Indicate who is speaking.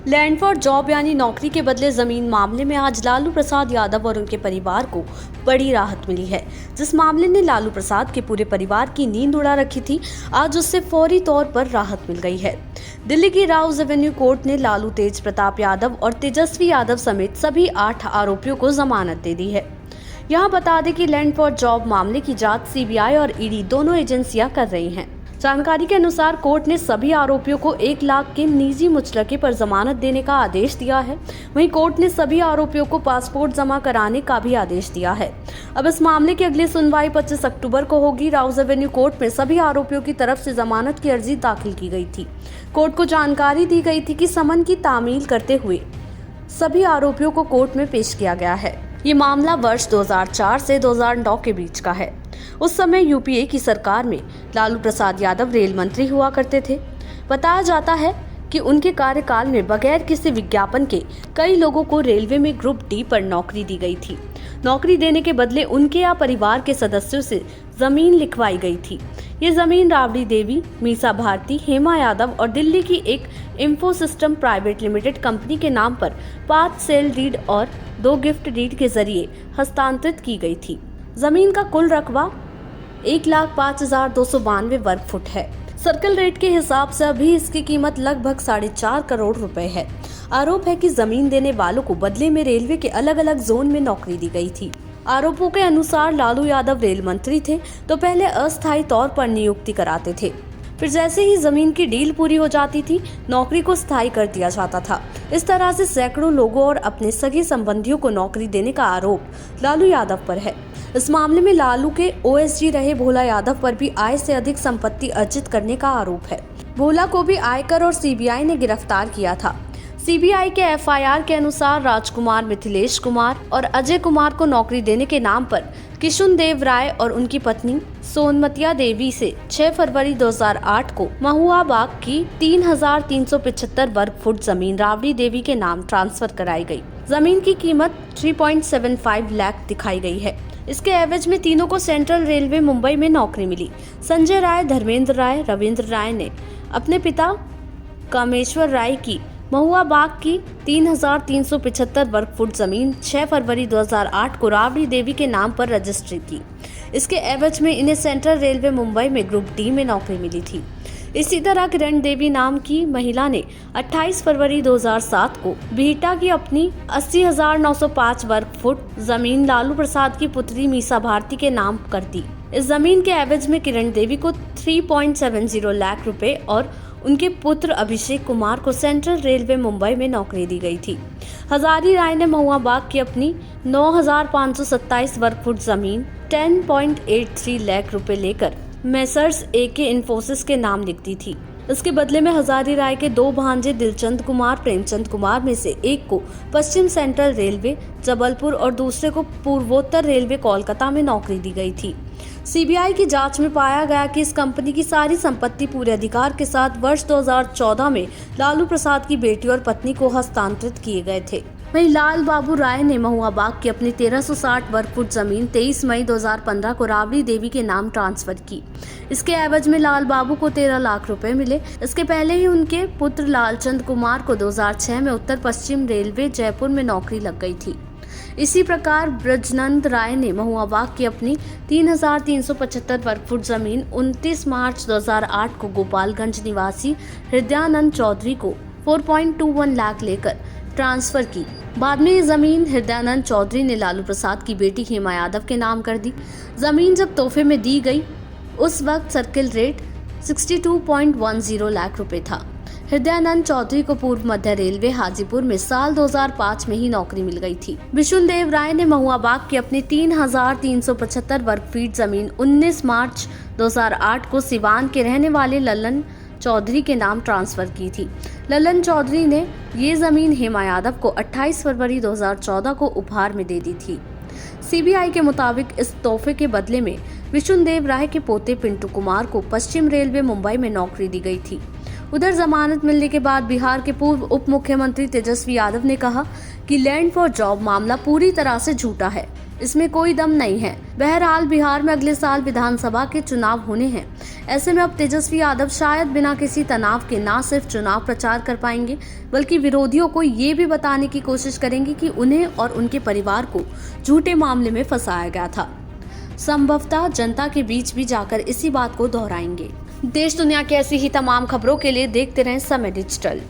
Speaker 1: Land for job यानी नौकरी के बदले जमीन मामले में आज लालू प्रसाद यादव और उनके परिवार को बड़ी राहत मिली है। जिस मामले ने लालू प्रसाद के पूरे परिवार की नींद उड़ा रखी थी, आज उससे फौरी तौर पर राहत मिल गई है। दिल्ली की राउज एवेन्यू कोर्ट ने लालू तेज प्रताप यादव और तेजस्वी यादव समेत सभी 8 आरोपियों को जमानत दे दी है। यहाँ बता दें कि लैंड फॉर जॉब मामले की जांच सीबीआई और ईडी दोनों एजेंसियां कर रही हैं। जानकारी के अनुसार कोर्ट ने सभी आरोपियों को 1 लाख के निजी मुचलके पर जमानत देने का आदेश दिया है। वहीं कोर्ट ने सभी आरोपियों को पासपोर्ट जमा कराने का भी आदेश दिया है। अब इस मामले की अगली सुनवाई 25 अक्टूबर को होगी। राउज एवेन्यू कोर्ट में सभी आरोपियों की तरफ से जमानत की अर्जी दाखिल की गई थी। कोर्ट को जानकारी दी गई थी कि समन की तामील करते हुए सभी आरोपियों को कोर्ट में पेश किया गया है। ये मामला वर्ष 2004 से 2009 के बीच का है। उस समय यूपीए की सरकार में लालू प्रसाद यादव रेल मंत्री हुआ करते थे। बताया जाता है कि उनके कार्यकाल में बगैर किसी विज्ञापन के कई लोगों को रेलवे में ग्रुप डी पर नौकरी दी गई थी। नौकरी देने के बदले उनके या परिवार के सदस्यों से जमीन लिखवाई गई थी। ये जमीन राबड़ी देवी, मीसा भारती, हेमा यादव और दिल्ली की एक इंफोसिस्टम प्राइवेट लिमिटेड कंपनी के नाम पर 5 सेल डीड और 2 गिफ्ट डीड के जरिए हस्तांतरित की गई थी। जमीन का कुल रकबा 1,05,292 वर्ग फुट है। सर्कल रेट के हिसाब से अभी इसकी कीमत लगभग 4.5 करोड़ रुपए है। आरोप है कि जमीन देने वालों को बदले में रेलवे के अलग अलग जोन में नौकरी दी गई थी। आरोपों के अनुसार लालू यादव रेल मंत्री थे तो पहले अस्थायी तौर पर नियुक्ति कराते थे, फिर जैसे ही जमीन की डील पूरी हो जाती थी, नौकरी को स्थायी कर दिया जाता था। इस तरह से सैकड़ों लोगों और अपने सगे संबंधियों को नौकरी देने का आरोप लालू यादव पर है। इस मामले में लालू के ओएसडी रहे भोला यादव पर भी आय से अधिक संपत्ति अर्जित करने का आरोप है। भोला को भी आयकर और सीबीआई ने गिरफ्तार किया था। सीबीआई के एफआईआर के अनुसार राजकुमार, मिथिलेश कुमार और अजय कुमार को नौकरी देने के नाम पर किशुन देव राय और उनकी पत्नी सोनमतिया देवी से 6 फरवरी 2008 को महुआ बाग की 3,375 वर्ग फुट जमीन राबड़ी देवी के नाम ट्रांसफर कराई गई। जमीन की कीमत 3.75 लाख दिखाई गई है। इसके एवज में तीनों को सेंट्रल रेलवे मुंबई में नौकरी मिली। संजय राय, धर्मेंद्र राय, रविंद्र राय ने अपने पिता कामेश्वर राय की महुआ बाग की 3,375 वर्ग फुट जमीन 6 फरवरी 2008 को राबड़ी देवी के नाम पर रजिस्ट्री की। इसके एवज में इन्हें सेंट्रल रेलवे मुंबई में ग्रुप डी में नौकरी मिली थी। इसी तरह किरण देवी नाम की महिला ने 28 फरवरी 2007 को बिहटा की अपनी 80,905 वर्ग फुट जमीन लालू प्रसाद की पुत्री मीसा भारती के नाम कर दी। इस जमीन के एवज में किरण देवी को 3.70 लाख रुपए और उनके पुत्र अभिषेक कुमार को सेंट्रल रेलवे मुंबई में नौकरी दी गई थी। हजारी राय ने महुआ बाग की अपनी 9,527 वर्ग फुट जमीन 10.83 लाख रुपए लेकर मेसर्स एके इंफोसिस के नाम लिख दी थी। इसके बदले में हजारी राय के 2 भांजे दिलचंद कुमार, प्रेमचंद कुमार में से एक को पश्चिम सेंट्रल रेलवे जबलपुर और दूसरे को पूर्वोत्तर रेलवे कोलकाता में नौकरी दी गई थी। सीबीआई की जांच में पाया गया कि इस कंपनी की सारी संपत्ति पूरे अधिकार के साथ वर्ष 2014 में लालू प्रसाद की बेटी और पत्नी को हस्तांतरित किए गए थे। वहीं लाल बाबू राय ने महुआ बाग की अपनी 1360 वर्ग फुट जमीन 23 मई 2015 को राबड़ी देवी के नाम ट्रांसफर की। इसके एवज में लाल बाबू को 13 लाख रुपए मिले। इसके पहले ही उनके पुत्र लालचंद कुमार को 2006 में उत्तर पश्चिम रेलवे जयपुर में नौकरी लग गई थी। इसी प्रकार ब्रजनंद राय ने महुआ बाग की अपनी 3,375 वर्ग फुट जमीन 29 मार्च 2008 को गोपालगंज निवासी हृदयानंद चौधरी को 4.21 लाख लेकर ट्रांसफर की। बाद में ये जमीन हृदयानंद चौधरी ने लालू प्रसाद की बेटी हेमा यादव के नाम कर दी। जमीन जब तोहफे में दी गई उस वक्त सर्किल रेट 62.10 लाख रुपए था। हृदयानंद चौधरी को पूर्व मध्य रेलवे हाजीपुर में साल 2005 में ही नौकरी मिल गई थी। विशुन देव राय ने महुआ बाग की अपनी 3,375 वर्ग फीट जमीन 19 मार्च 2008 को सिवान के रहने वाले ललन चौधरी के नाम ट्रांसफर की थी। ललन चौधरी ने ये जमीन हेमा यादव को 28 फरवरी 2014 को उपहार में दे दी थी। सीबीआई के मुताबिक इस तोहफे के बदले में विशुन देव राय के पोते पिंटू कुमार को पश्चिम रेलवे मुंबई में नौकरी दी गई थी। उधर जमानत मिलने के बाद बिहार के पूर्व उप मुख्यमंत्री तेजस्वी यादव ने कहा कि लैंड फॉर जॉब मामला पूरी तरह से झूठा है। इसमें कोई दम नहीं है। बहरहाल बिहार में अगले साल विधानसभा के चुनाव होने हैं। ऐसे में अब तेजस्वी यादव शायद बिना किसी तनाव के न सिर्फ चुनाव प्रचार कर पाएंगे, बल्कि विरोधियों को ये भी बताने की कोशिश करेंगे कि उन्हें और उनके परिवार को झूठे मामले में फंसाया गया था। संभवतः जनता के बीच भी जाकर इसी बात को दोहराएंगे। देश दुनिया की ऐसी ही तमाम खबरों के लिए देखते रहें समय डिजिटल।